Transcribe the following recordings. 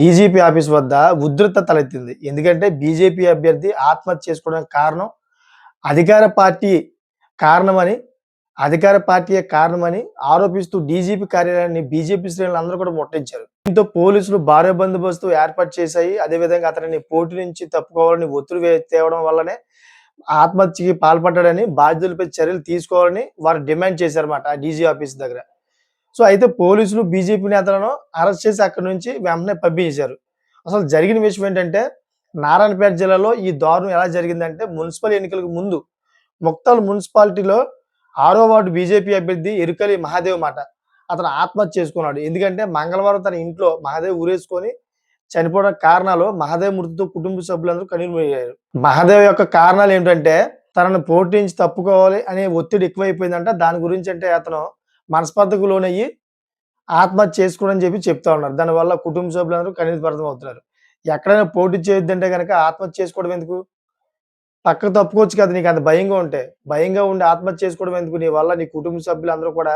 DGP office వద్ద ఉధృత తలెత్తింది. ఎందుకంటే బీజేపీ అభ్యర్థి ఆత్మహత్య చేసుకోవడానికి కారణం అధికార పార్టీ కారణమని, అధికార పార్టీయే కారణమని ఆరోపిస్తూ డీజీపీ కార్యాలయాన్ని బీజేపీ శ్రేణులందరూ కూడా ముట్టడించారు. దీంతో పోలీసులు భారీ బందోబస్తు ఏర్పాటు చేశాయి. అదేవిధంగా అతనిని పోటీ నుంచి తప్పుకోవాలని ఒత్తిడి తేవడం వల్లనే ఆత్మహత్యకి పాల్పడ్డాడని, బాధ్యులపై చర్యలు తీసుకోవాలని వారు డిమాండ్ చేశారన్నమాట డీజీ ఆఫీస్ దగ్గర. సో, అయితే పోలీసులు బీజేపీ నేతలను అరెస్ట్ చేసి అక్కడి నుంచి వెంటనే పంపించేశారు. అసలు జరిగిన విషయం ఏంటంటే, నారాయణపేట జిల్లాలో ఈ దారుణం ఎలా జరిగిందంటే, మున్సిపల్ ఎన్నికలకు ముందు ముక్తాల్ మున్సిపాలిటీలో 6వ వార్డు బీజేపీ అభ్యర్థి ఎరుకలి మహాదేవ్ మాట. అతను ఆత్మహత్య చేసుకున్నాడు. ఎందుకంటే మంగళవారం తన ఇంట్లో మహాదేవ్ ఊరేసుకొని చనిపోవడానికి కారణాలు మహాదేవ్ మృతితో కుటుంబ సభ్యులందరూ కన్నీరుమయ్యారు. మహాదేవ్ యొక్క కారణాలు ఏంటంటే, తనను పోటీ నుంచి తప్పుకోవాలి అనే ఒత్తిడి ఎక్కువైపోయిందంట. దాని గురించి అంటే అతను మనస్పర్ధకు లోనయ్యి ఆత్మహత్య చేసుకోడని చెప్పి చెప్తా ఉన్నారు. దానివల్ల కుటుంబ సభ్యులందరూ కన్నీరు అవుతున్నారు. ఎక్కడైనా పోటీ చేయొద్దంటే గనక ఆత్మహత్య చేసుకోవడం ఎందుకు? పక్కకు తప్పుకోవచ్చు కదా! నీకంత భయంగా ఉంటే. భయంగా ఉండి ఆత్మహత్య చేసుకోవడం ఎందుకు? నీ వల్ల నీ కుటుంబ సభ్యులందరూ కూడా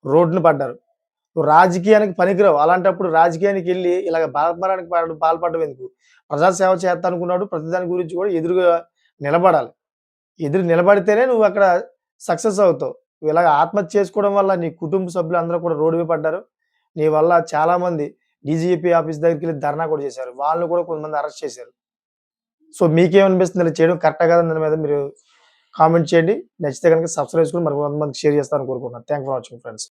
రోడ్డున పడ్డారు. నువ్వు రాజకీయానికి పనికిరావు. అలాంటప్పుడు రాజకీయానికెళ్ళి ఇలాగ బాధపడడానికి పాల్పడడం ఎందుకు? ప్రజాసేవ చేత్తానుకున్నాడు. ప్రతిదాని గురించి కూడా ఎదురుగా నిలబడాలి. ఎదురు నిలబడితేనే నువ్వక్కడ సక్సెస్ అవుతావు. ఇలాగ ఆత్మహత్య చేసుకోవడం వల్ల నీ కుటుంబ సభ్యులందరూ కూడా రోడ్డు మీద పడ్డారు. నీ వల్ల చాలామంది డీజీపీ ఆఫీస్ దగ్గరికెళ్లి ధర్నా కూడా చేశారు. వాళ్ళని కూడా కొంతమంది అరెస్ట్ చేశారు. సో, మీకేమనిపిస్తుంది ఇలా చేయడం కరెక్టా కాదా దాని మీద మీరు కామెంట్ చేయండి. నచ్చితే గనుక సబ్స్క్రైబ్ చేసుకొని మరి కొంతమందికి షేర్ చేస్తారని కోరుకుంటున్నాను. Thank for watching friends.